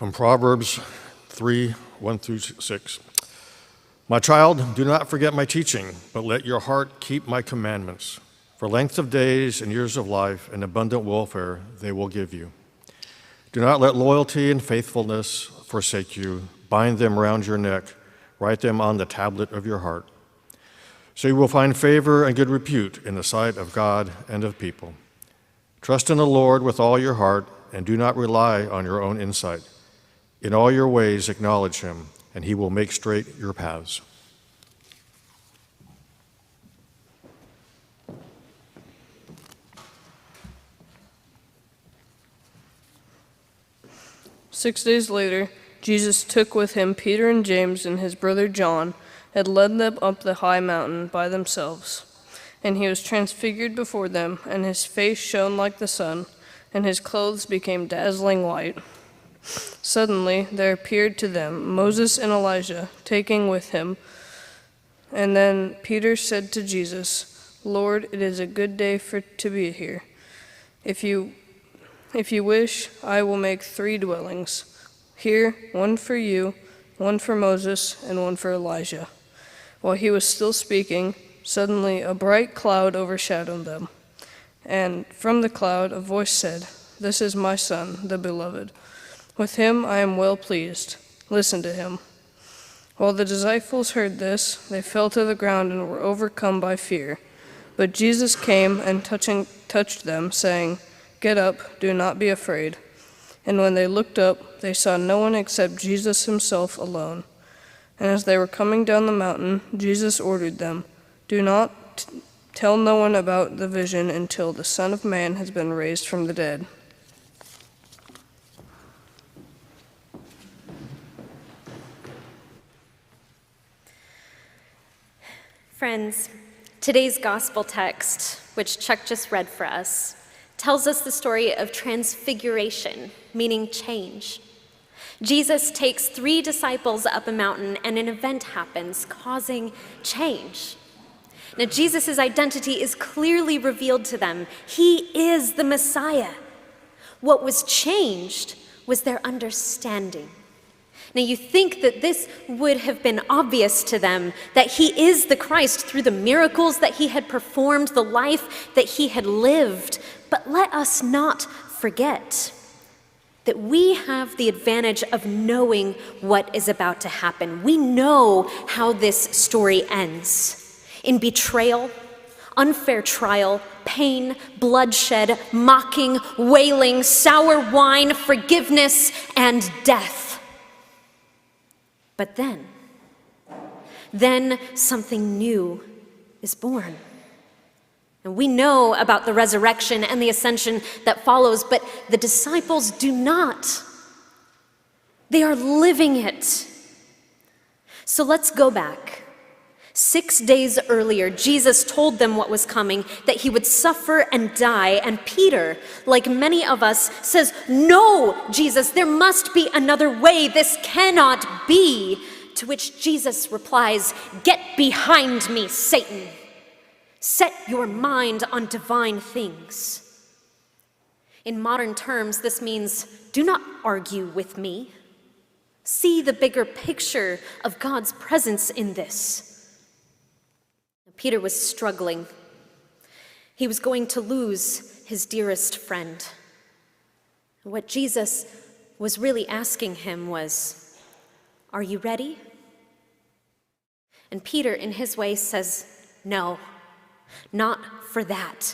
From Proverbs 3, 1 through 6. My child, do not forget my teaching, but let your heart keep my commandments. For length of days and years of life and abundant welfare they will give you. Do not let loyalty and faithfulness forsake you. Bind them round your neck. Write them on the tablet of your heart. So you will find favor and good repute in the sight of God and of people. Trust in the Lord with all your heart and do not rely on your own insight. In all your ways acknowledge him, and he will make straight your paths. "6 days later, Jesus took with him Peter and James and his brother John, and led them up the high mountain by themselves. And he was transfigured before them, and his face shone like the sun, and his clothes became dazzling white. Suddenly there appeared to them Moses and Elijah, taking with him. And then Peter said to Jesus, 'Lord, it is a good day to be here. If you wish, I will make 3 dwellings. Here, one for you, one for Moses, and one for Elijah.' While he was still speaking, suddenly a bright cloud overshadowed them. And from the cloud a voice said, 'This is my Son, the beloved. With him I am well pleased. Listen to him.' While the disciples heard this, they fell to the ground and were overcome by fear. But Jesus came and touched them, saying, 'Get up, do not be afraid.' And when they looked up, they saw no one except Jesus himself alone. And as they were coming down the mountain, Jesus ordered them, 'Do not tell no one about the vision until the Son of Man has been raised from the dead.'" Friends, today's gospel text, which Chuck just read for us, tells us the story of transfiguration, meaning change. Jesus takes 3 disciples up a mountain and an event happens, causing change. Now, Jesus' identity is clearly revealed to them. He is the Messiah. What was changed was their understanding. Now, you think that this would have been obvious to them, that he is the Christ through the miracles that he had performed, the life that he had lived. But let us not forget that we have the advantage of knowing what is about to happen. We know how this story ends. In betrayal, unfair trial, pain, bloodshed, mocking, wailing, sour wine, forgiveness, and death. But then something new is born. And we know about the resurrection and the ascension that follows, but the disciples do not. They are living it. So let's go back. 6 days earlier, Jesus told them what was coming, that he would suffer and die. And Peter, like many of us, says, "No, Jesus, there must be another way. This cannot be." To which Jesus replies, "Get behind me, Satan. Set your mind on divine things." In modern terms, this means do not argue with me. See the bigger picture of God's presence in this. Peter was struggling. He was going to lose his dearest friend. What Jesus was really asking him was, "Are you ready?" And Peter, in his way, says, "No, not for that."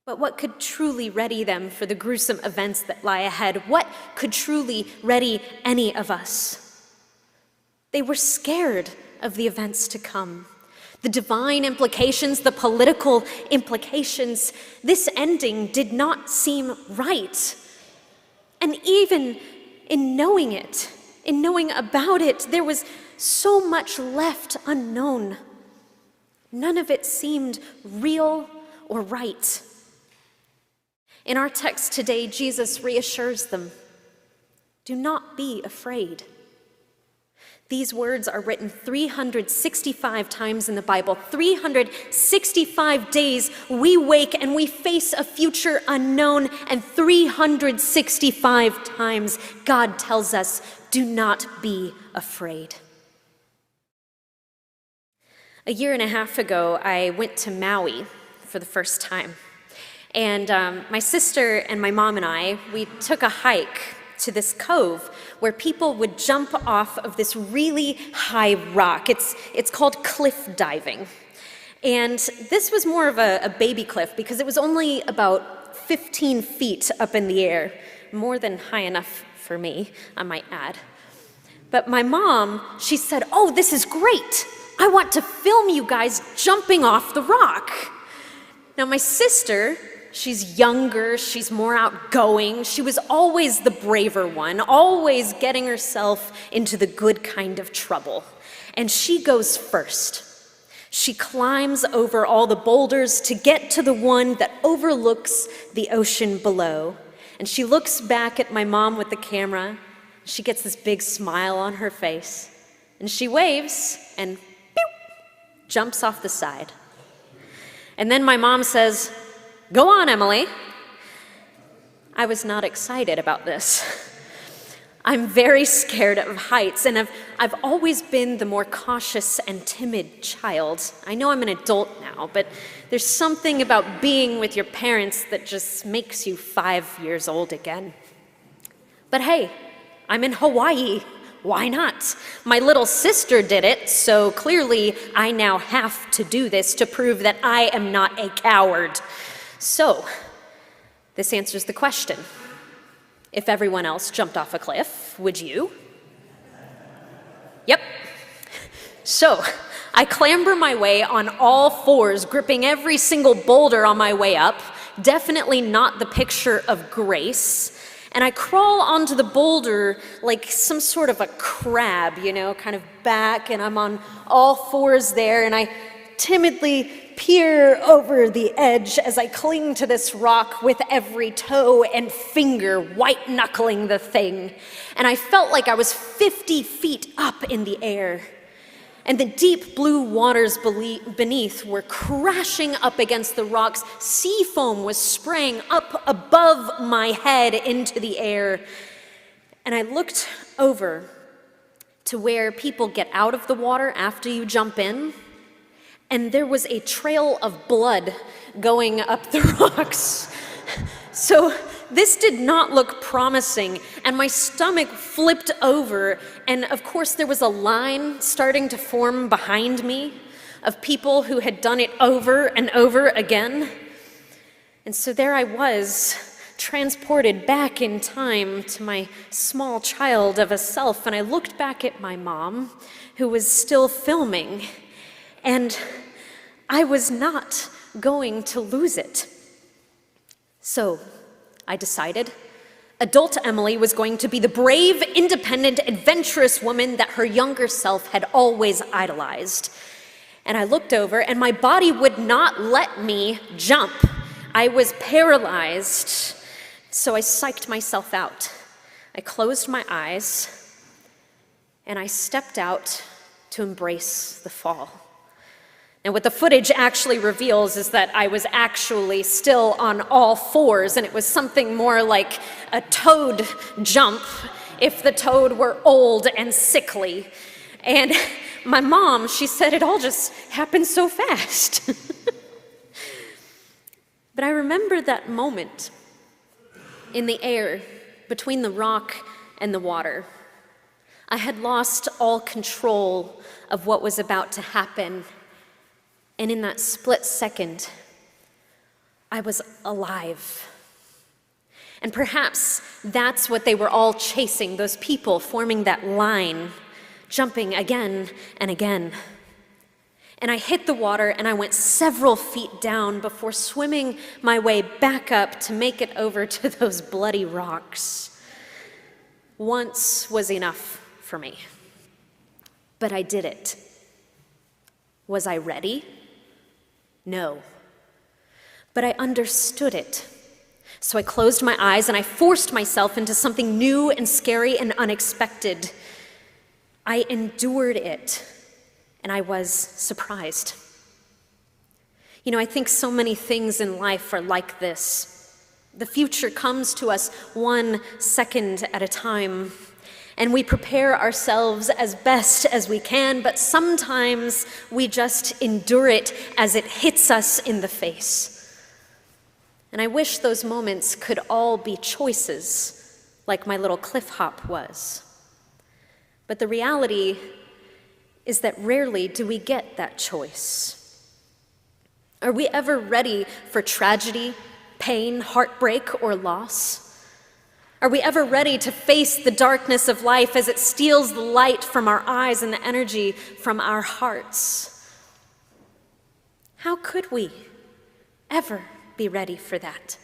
But what could truly ready them for the gruesome events that lie ahead? What could truly ready any of us? They were scared of the events to come. The divine implications, the political implications. This ending did not seem right. And even in knowing it, in knowing about it, there was so much left unknown. None of it seemed real or right. In our text today, Jesus reassures them, "Do not be afraid. These words are written 365 times in the Bible. 365 days we wake and we face a future unknown, and 365 times God tells us, do not be afraid. A year and a half ago, I went to Maui for the first time. And my sister and my mom and I, we took a hike to this cove where people would jump off of this really high rock. It's called cliff diving. And this was more of a baby cliff because it was only about 15 feet up in the air, more than high enough for me, I might add. But my mom, she said, "Oh, this is great. I want to film you guys jumping off the rock." Now my sister, she's younger, she's more outgoing. She was always the braver one, always getting herself into the good kind of trouble. And she goes first. She climbs over all the boulders to get to the one that overlooks the ocean below. And she looks back at my mom with the camera. She gets this big smile on her face. And she waves and pew, jumps off the side. And then my mom says, "Go on, Emily." I was not excited about this. I'm very scared of heights, and I've always been the more cautious and timid child. I know I'm an adult now, but there's something about being with your parents that just makes you 5 years old again. But hey, I'm in Hawaii. Why not? My little sister did it, so clearly I now have to do this to prove that I am not a coward. So, this answers the question. If everyone else jumped off a cliff, would you? Yep. So, I clamber my way on all fours, gripping every single boulder on my way up, definitely not the picture of grace. And I crawl onto the boulder like some sort of a crab, kind of back, and I'm on all fours there, and I timidly peer over the edge as I cling to this rock with every toe and finger white-knuckling the thing. And I felt like I was 50 feet up in the air. And the deep blue waters beneath were crashing up against the rocks. Sea foam was spraying up above my head into the air. And I looked over to where people get out of the water after you jump in, and there was a trail of blood going up the rocks. So this did not look promising, and my stomach flipped over, and of course there was a line starting to form behind me of people who had done it over and over again. And so there I was, transported back in time to my small child of a self, and I looked back at my mom, who was still filming, and I was not going to lose it. So I decided adult Emily was going to be the brave, independent, adventurous woman that her younger self had always idolized. And I looked over, and my body would not let me jump. I was paralyzed. So I psyched myself out. I closed my eyes, and I stepped out to embrace the fall. And what the footage actually reveals is that I was actually still on all fours, and it was something more like a toad jump if the toad were old and sickly. And my mom, she said it all just happened so fast. But I remember that moment in the air between the rock and the water. I had lost all control of what was about to happen. And in that split second, I was alive. And perhaps that's what they were all chasing, those people forming that line, jumping again and again. And I hit the water, and I went several feet down before swimming my way back up to make it over to those bloody rocks. Once was enough for me. But I did it. Was I ready? No. But I understood it. So I closed my eyes and I forced myself into something new and scary and unexpected. I endured it, and I was surprised. You know, I think so many things in life are like this. The future comes to us 1 second at a time, and we prepare ourselves as best as we can, but sometimes we just endure it as it hits us in the face. And I wish those moments could all be choices, like my little cliff hop was. But the reality is that rarely do we get that choice. Are we ever ready for tragedy, pain, heartbreak, or loss? Are we ever ready to face the darkness of life as it steals the light from our eyes and the energy from our hearts? How could we ever be ready for that?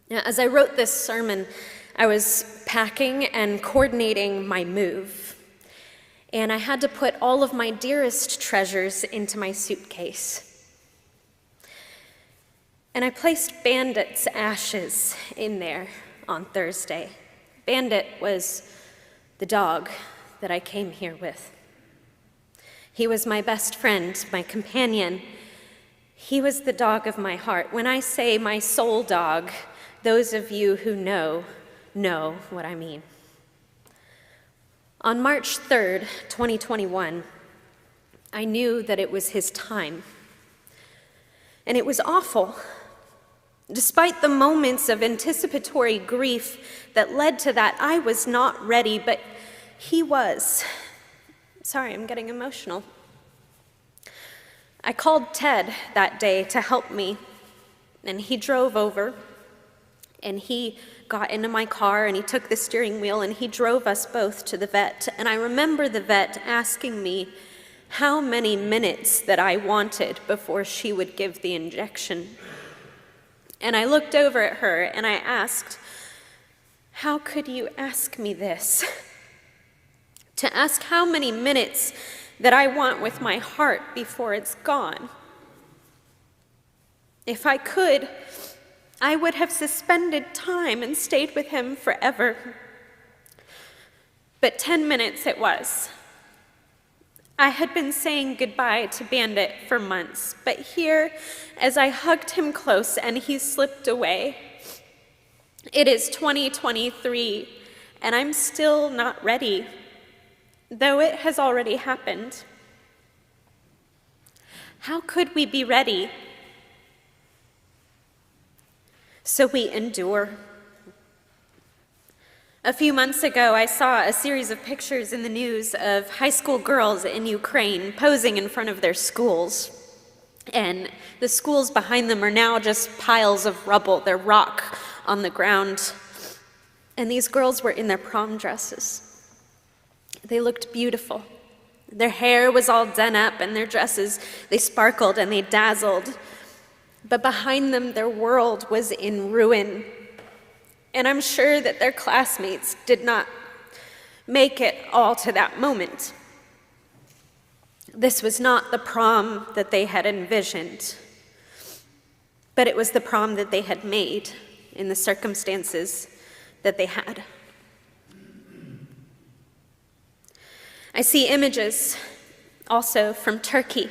Now, as I wrote this sermon, I was packing and coordinating my move, and I had to put all of my dearest treasures into my suitcase. And I placed Bandit's ashes in there on Thursday. Bandit was the dog that I came here with. He was my best friend, my companion. He was the dog of my heart. When I say my soul dog, those of you who know what I mean. On March 3rd, 2021, I knew that it was his time. And it was awful. Despite the moments of anticipatory grief that led to that, I was not ready, but he was. Sorry, I'm getting emotional. I called Ted that day to help me, and he drove over, and he got into my car, and he took the steering wheel, and he drove us both to the vet. And I remember the vet asking me how many minutes that I wanted before she would give the injection. And I looked over at her and I asked, how could you ask me this? To ask how many minutes that I want with my heart before it's gone. If I could, I would have suspended time and stayed with him forever. But 10 minutes it was. I had been saying goodbye to Bandit for months, but here, as I hugged him close and he slipped away, it is 2023, and I'm still not ready, though it has already happened. How could we be ready? So we endure. A few months ago, I saw a series of pictures in the news of high school girls in Ukraine posing in front of their schools. And the schools behind them are now just piles of rubble. They're rock on the ground. And these girls were in their prom dresses. They looked beautiful. Their hair was all done up, and their dresses, they sparkled and they dazzled. But behind them, their world was in ruin. And I'm sure that their classmates did not make it all to that moment. This was not the prom that they had envisioned, but it was the prom that they had made in the circumstances that they had. I see images also from Turkey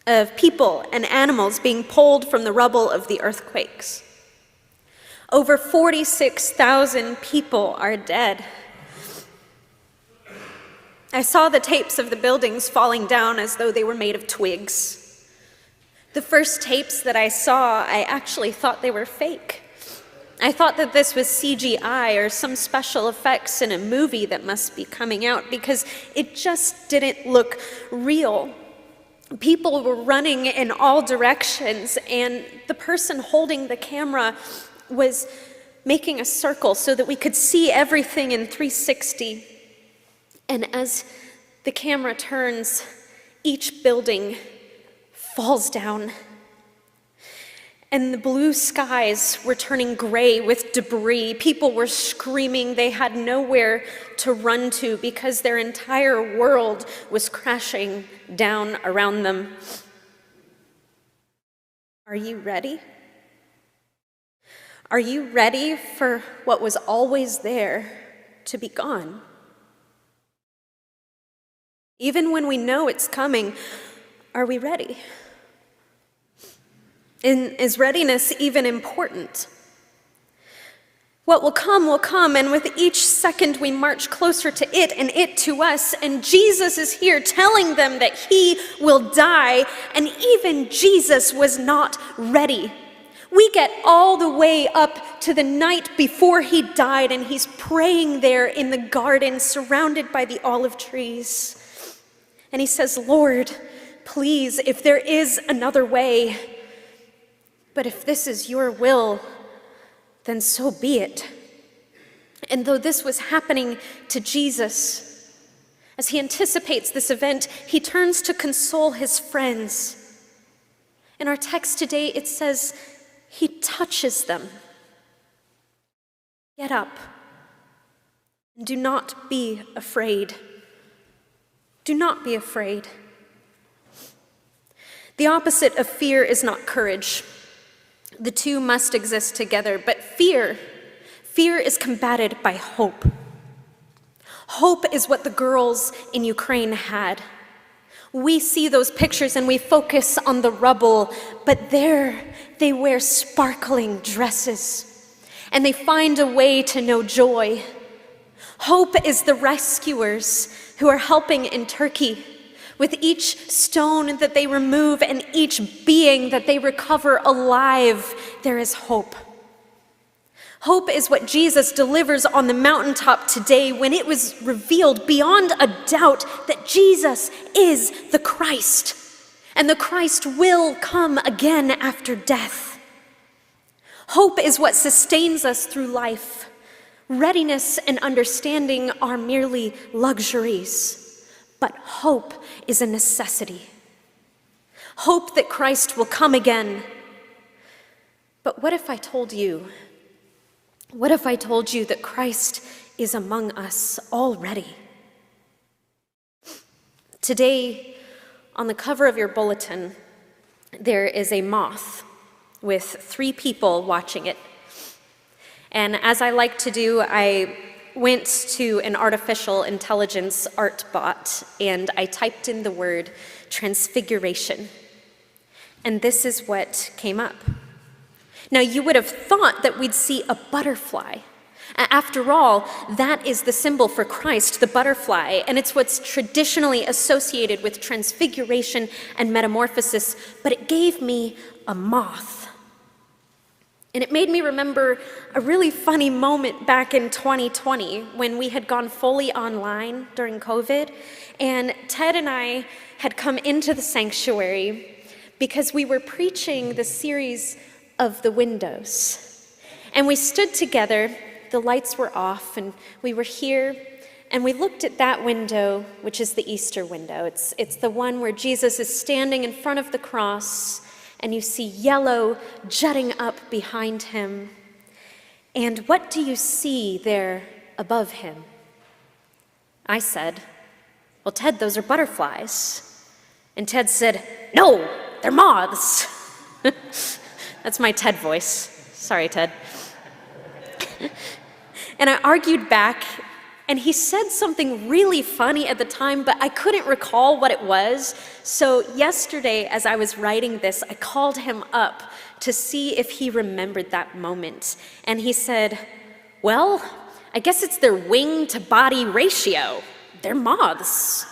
of people and animals being pulled from the rubble of the earthquakes. Over 46,000 people are dead. I saw the tapes of the buildings falling down as though they were made of twigs. The first tapes that I saw, I actually thought they were fake. I thought that this was CGI or some special effects in a movie that must be coming out because it just didn't look real. People were running in all directions, and the person holding the camera was making a circle so that we could see everything in 360. And as the camera turns, each building falls down. And the blue skies were turning gray with debris. People were screaming. They had nowhere to run to because their entire world was crashing down around them. Are you ready? Are you ready for what was always there to be gone? Even when we know it's coming, are we ready? Is readiness even important? What will come, and with each second we march closer to it and it to us, and Jesus is here telling them that he will die, and even Jesus was not ready. We get all the way up to the night before he died, and he's praying there in the garden surrounded by the olive trees. And he says, "Lord, please, if there is another way, but if this is your will, then so be it." And though this was happening to Jesus, as he anticipates this event, he turns to console his friends. In our text today, it says, he touches them. Get up. Do not be afraid. Do not be afraid. The opposite of fear is not courage. The two must exist together, but fear is combated by hope. Hope is what the girls in Ukraine had. We see those pictures and we focus on the rubble, but there they wear sparkling dresses and they find a way to know joy. Hope is the rescuers who are helping in Turkey. With each stone that they remove and each being that they recover alive, there is hope. Hope is what Jesus delivers on the mountaintop today when it was revealed beyond a doubt that Jesus is the Christ, and the Christ will come again after death. Hope is what sustains us through life. Readiness and understanding are merely luxuries. But hope is a necessity. Hope that Christ will come again. But what if I told you? What if I told you that Christ is among us already? Today, on the cover of your bulletin, there is a moth with 3 people watching it. And as I like to do, I went to an artificial intelligence art bot and I typed in the word transfiguration. And this is what came up. Now, you would have thought that we'd see a butterfly. After all, that is the symbol for Christ, the butterfly, and it's what's traditionally associated with transfiguration and metamorphosis, but it gave me a moth. And it made me remember a really funny moment back in 2020 when we had gone fully online during COVID, and Ted and I had come into the sanctuary because we were preaching the series of the windows. And we stood together, the lights were off, and we were here, and we looked at that window, which is the Easter window. It's the one where Jesus is standing in front of the cross, and you see yellow jutting up behind him. And what do you see there above him? I said, "Well, Ted, those are butterflies." And Ted said, "No, they're moths." That's my Ted voice. Sorry, Ted. And I argued back, and he said something really funny at the time, but I couldn't recall what it was. So yesterday, as I was writing this, I called him up to see if he remembered that moment. And he said, "Well, I guess it's their wing to body ratio. They're moths."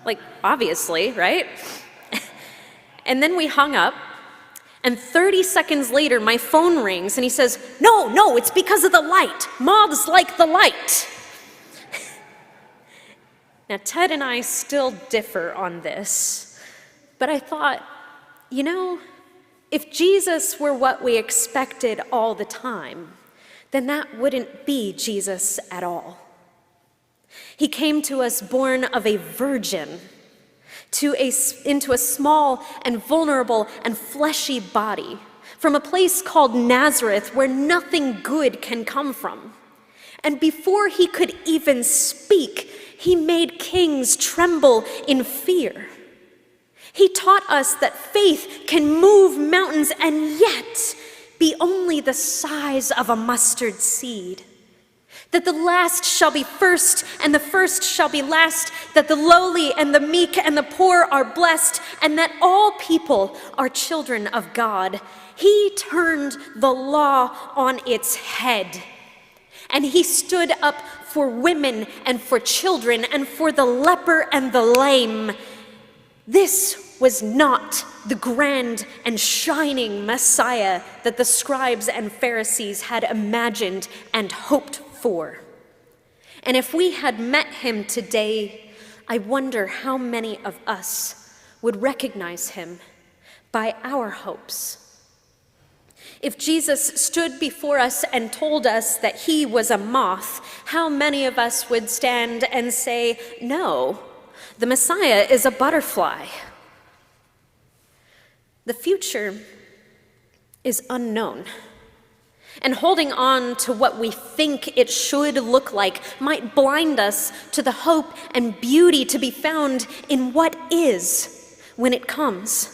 Like, obviously, right? And then we hung up, and 30 seconds later, my phone rings, and he says, No, it's because of the light. Moths like the light." Now, Ted and I still differ on this, but I thought, if Jesus were what we expected all the time, then that wouldn't be Jesus at all. He came to us born of a virgin, into a small and vulnerable and fleshy body, from a place called Nazareth where nothing good can come from. And before he could even speak, he made kings tremble in fear. He taught us that faith can move mountains and yet be only the size of a mustard seed. That the last shall be first, and the first shall be last, that the lowly and the meek and the poor are blessed, and that all people are children of God. He turned the law on its head, and he stood up for women and for children and for the leper and the lame. This was not the grand and shining Messiah that the scribes and Pharisees had imagined and hoped for. And if we had met him today, I wonder how many of us would recognize him by our hopes. If Jesus stood before us and told us that he was a moth, how many of us would stand and say, no, the Messiah is a butterfly? The future is unknown. And holding on to what we think it should look like might blind us to the hope and beauty to be found in what is when it comes.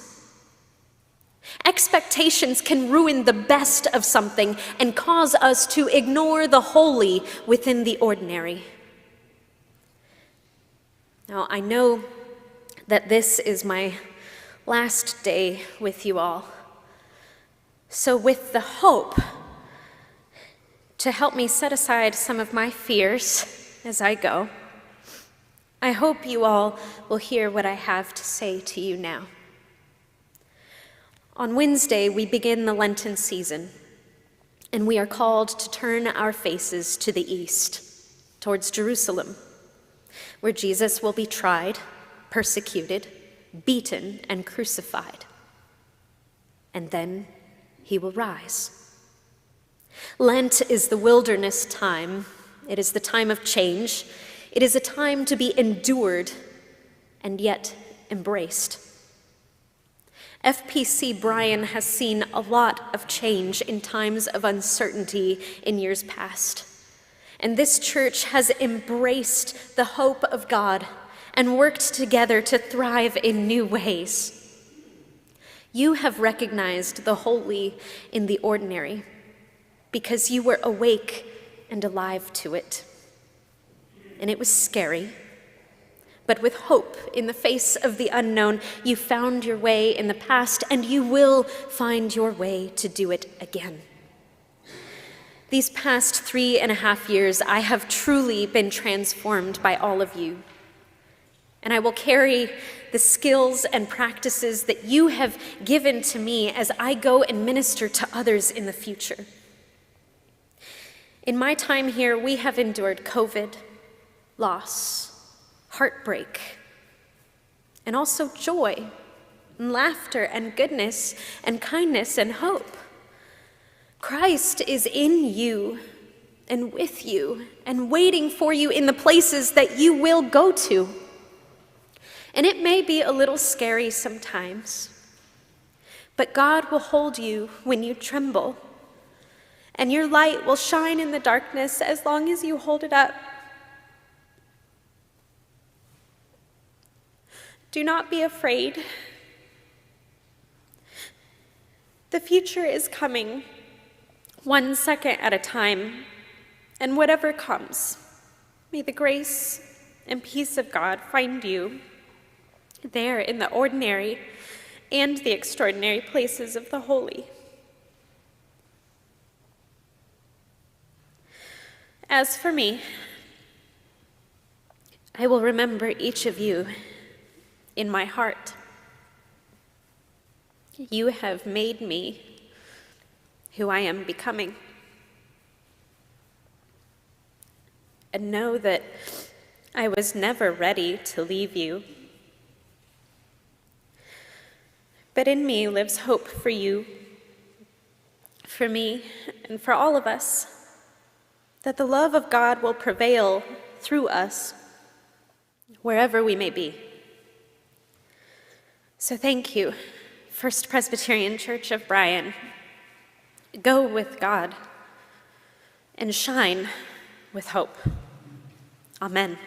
Expectations can ruin the best of something and cause us to ignore the holy within the ordinary. Now, I know that this is my last day with you all. So with the hope to help me set aside some of my fears as I go, I hope you all will hear what I have to say to you now. On Wednesday, we begin the Lenten season, and we are called to turn our faces to the east, towards Jerusalem, where Jesus will be tried, persecuted, beaten, and crucified. And then he will rise. Lent is the wilderness time. It is the time of change. It is a time to be endured and yet embraced. FPC Bryan has seen a lot of change in times of uncertainty in years past. And this church has embraced the hope of God and worked together to thrive in new ways. You have recognized the holy in the ordinary because you were awake and alive to it. And it was scary, but with hope in the face of the unknown, you found your way in the past, and you will find your way to do it again. These past 3.5 years, I have truly been transformed by all of you. And I will carry the skills and practices that you have given to me as I go and minister to others in the future. In my time here, we have endured COVID, loss, heartbreak, and also joy, and laughter, and goodness, and kindness, and hope. Christ is in you, and with you, and waiting for you in the places that you will go to. And it may be a little scary sometimes, but God will hold you when you tremble, and your light will shine in the darkness as long as you hold it up. Do not be afraid. The future is coming, 1 second at a time, and whatever comes, may the grace and peace of God find you there in the ordinary and the extraordinary places of the holy. As for me, I will remember each of you in my heart. You have made me who I am becoming. And know that I was never ready to leave you. But in me lives hope for you, for me, and for all of us, that the love of God will prevail through us, wherever we may be. So thank you, First Presbyterian Church of Bryan. Go with God and shine with hope. Amen.